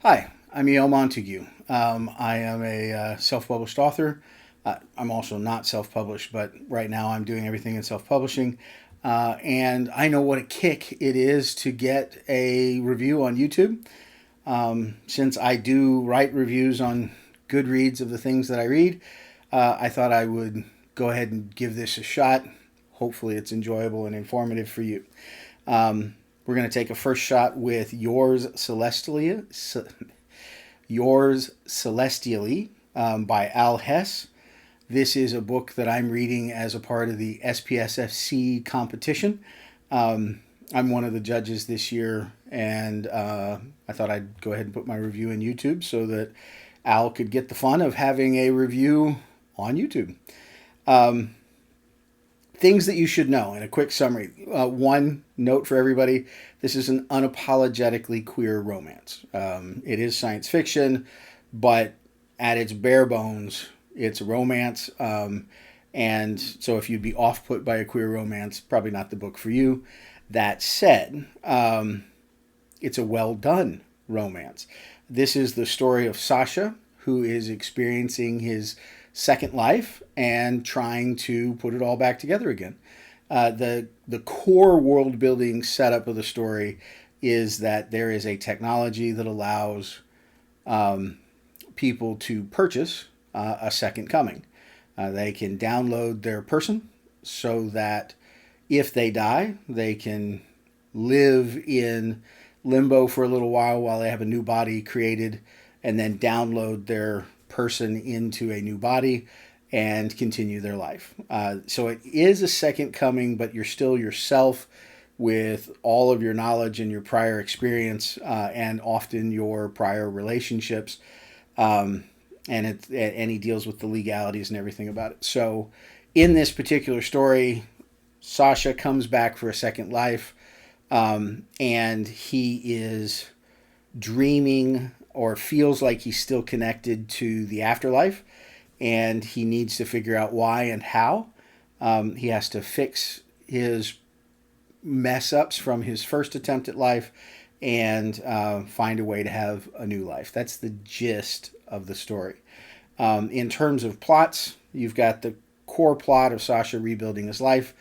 Hi, I'm E.L. Montague. I am a self-published author. I'm also not self-published, but right now I'm doing everything in self-publishing. And I know what a kick it is to get a review on YouTube. Since I do write reviews on Goodreads of the things that I read, I thought I would go ahead and give this a shot. Hopefully, it's enjoyable and informative for you. We're going to take a first shot with Yours Celestially by Al Hess. This is a book that I'm reading as a part of the SPSFC competition. I'm one of the judges this year, and I thought I'd go ahead and put my review in YouTube so that Al could get the fun of having a review on YouTube. Um, Things that you should know in a quick summary. One note for everybody: this is an unapologetically queer romance. It is science fiction, but at its bare bones, it's a romance. And so, if you'd be off put by a queer romance, probably not the book for you. That said, it's a well done romance. This is the story of Sasha, who is experiencing his second life and trying to put it all back together again. The core world building setup of the story is that there is a technology that allows people to purchase a second coming. They can download their person so that if they die, they can live in limbo for a little while they have a new body created, and then download their person into a new body and continue their life. So it is a second coming, but you're still yourself with all of your knowledge and your prior experience, and often your prior relationships. And he deals with the legalities and everything about it. So in this particular story, Sasha comes back for a second life, and he is dreaming or feels like he's still connected to the afterlife, and he needs to figure out why and how. He has to fix his mess ups from his first attempt at life and find a way to have a new life. That's the gist of the story. In terms of plots, you've got the core plot of Sasha rebuilding his life.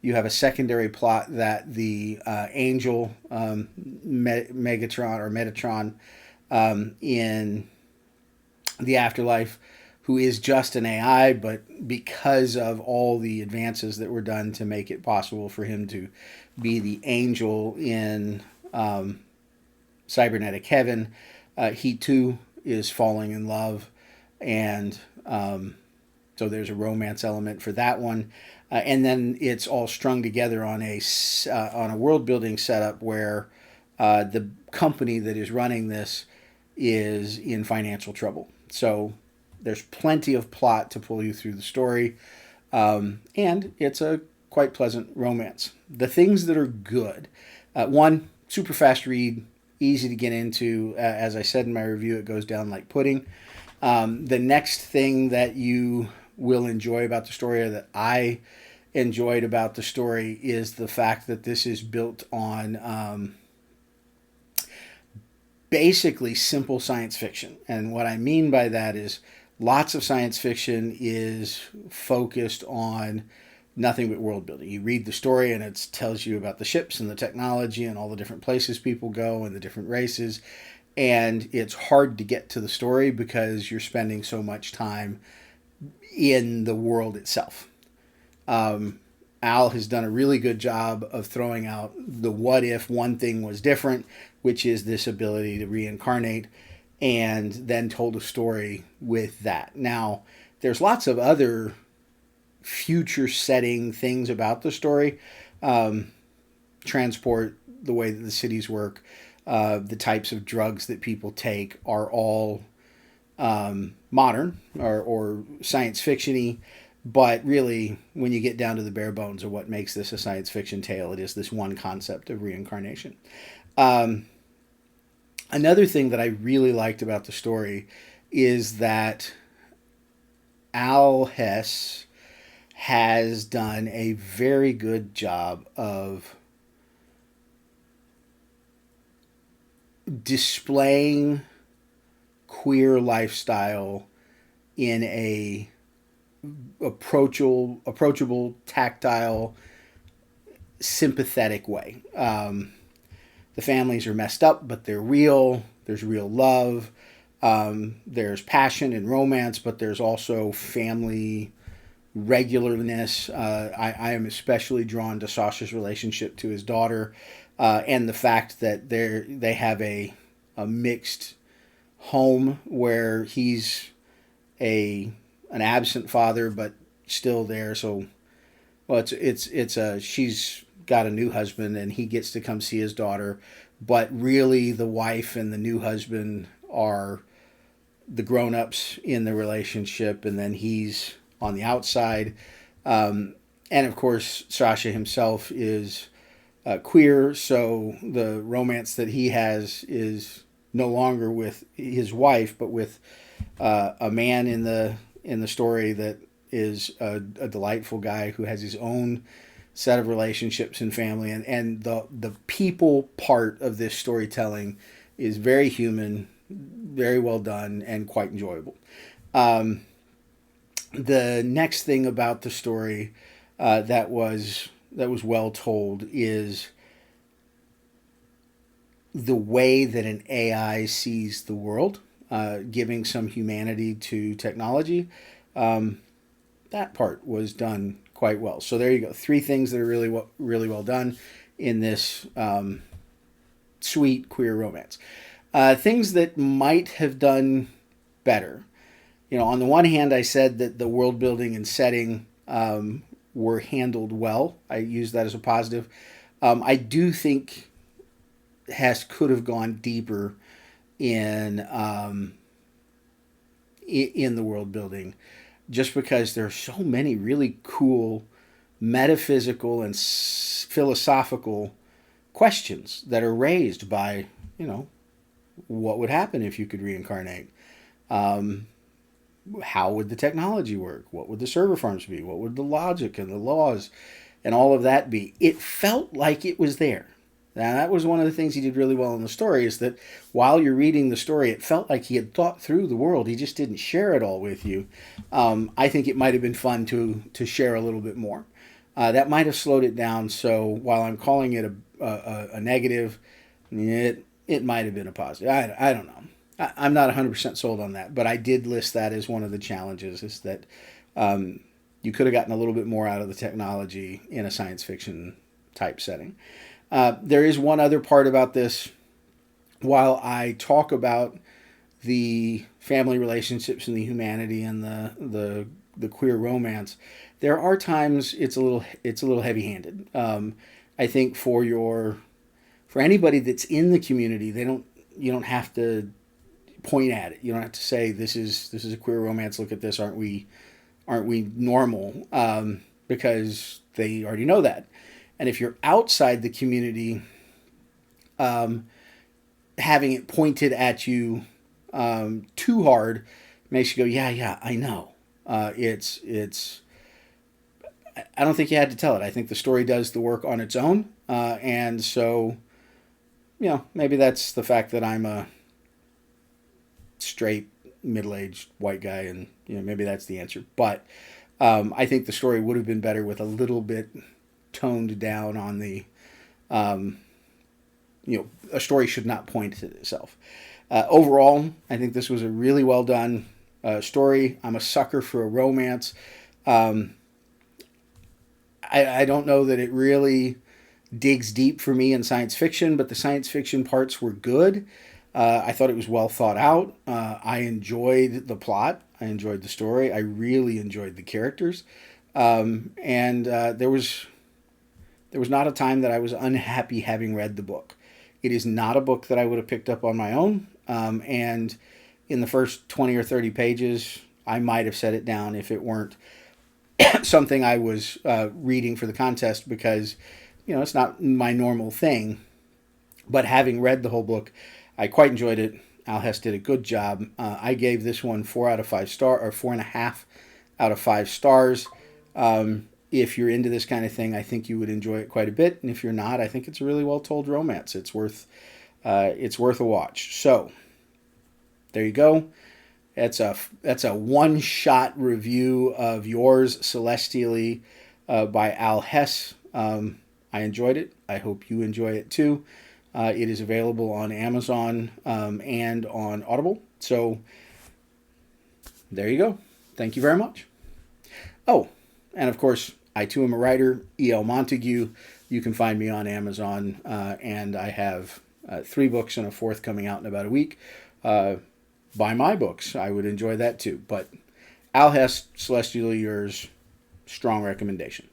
You have a secondary plot that the angel Megatron or Metatron in the afterlife, who is just an AI, but because of all the advances that were done to make it possible for him to be the angel in cybernetic heaven, he too is falling in love, and so there's a romance element for that one. And then it's all strung together on a world building setup where the company that is running this is in financial trouble. So there's plenty of plot to pull you through the story, and it's a quite pleasant romance. The things that are good: one, super fast read, easy to get into. As I said in my review, it goes down like pudding. The next thing that you will enjoy about the story, or that I enjoyed about the story, is the fact that this is built on basically simple science fiction. And what I mean by that is lots of science fiction is focused on nothing but world building. You read the story and it tells you about the ships and the technology and all the different places people go and the different races. And it's hard to get to the story because you're spending so much time in the world itself. Al has done a really good job of throwing out the what if one thing was different, which is this ability to reincarnate, and then told a story with that. Now, there's lots of other future setting things about the story. Transport, the way that the cities work, the types of drugs that people take are all modern or science fiction-y. But really, when you get down to the bare bones of what makes this a science fiction tale, it is this one concept of reincarnation. Um, Another thing that I really liked about the story is that Al Hess has done a very good job of displaying queer lifestyle in a approachable, tactile, sympathetic way. The families are messed up, but they're real. There's real love. There's passion and romance, but there's also family regularness. I am especially drawn to Sasha's relationship to his daughter, and the fact that they have a mixed home where he's an absent father, but still there. So, well, she's got a new husband, and he gets to come see his daughter, but really the wife and the new husband are the grown-ups in the relationship, and then he's on the outside. And of course, Sasha himself is queer, so the romance that he has is no longer with his wife, but with a man in the story that is a delightful guy who has his own set of relationships and family, and the people part of this storytelling is very human, very well done, and quite enjoyable. The next thing about the story that was well told is the way that an AI sees the world, giving some humanity to technology. That part was done quite well. So there you go. 3 things that are really well done in this sweet queer romance. Things that might have done better. On the one hand, I said that the world building and setting were handled well. I use that as a positive. I do think Hess could have gone deeper in the world building, just because there are so many really cool metaphysical and philosophical questions that are raised by, what would happen if you could reincarnate? How would the technology work? What would the server farms be? What would the logic and the laws and all of that be? It felt like it was there. Now, that was one of the things he did really well in the story, is that while you're reading the story, it felt like he had thought through the world. He just didn't share it all with you. I think it might have been fun to share a little bit more. That might have slowed it down. So while I'm calling it a negative, it might have been a positive. I don't know. I'm not 100% sold on that, but I did list that as one of the challenges, is that you could have gotten a little bit more out of the technology in a science fiction type setting. There is one other part about this. While I talk about the family relationships and the humanity and the queer romance, there are times it's a little heavy-handed. I think for anybody that's in the community, you don't have to point at it. You don't have to say this is a queer romance. Look at this. Aren't we normal? Because they already know that. And if you're outside the community, having it pointed at you too hard makes you go, yeah, I know. It's. I don't think you had to tell it. I think the story does the work on its own, and so, maybe that's the fact that I'm a straight middle-aged white guy, and maybe that's the answer. But I think the story would have been better with a little bit toned down on the, a story should not point at itself. Overall, I think this was a really well done story. I'm a sucker for a romance. I don't know that it really digs deep for me in science fiction, but the science fiction parts were good. I thought it was well thought out. I enjoyed the plot. I enjoyed the story. I really enjoyed the characters. And there was not a time that I was unhappy having read the book. It is not a book that I would have picked up on my own. And in the first 20 or 30 pages, I might have set it down if it weren't something I was reading for the contest, because, it's not my normal thing. But having read the whole book, I quite enjoyed it. Al Hess did a good job. I gave this one 4 out of 5 stars, or 4.5 out of 5 stars. If you're into this kind of thing, I think you would enjoy it quite a bit. And if you're not, I think it's a really well told romance. It's worth a watch. So there you go. That's a one-shot review of Yours Celestially by Al Hess. I enjoyed it. I hope you enjoy it too. It is available on Amazon and on Audible. So there you go. Thank you very much. Oh, and of course, I too am a writer, E.L. Montague. You can find me on Amazon, and I have 3 books and a 4th coming out in about a week. Buy my books. I would enjoy that too. But Al Hess, Celestially Yours, strong recommendation.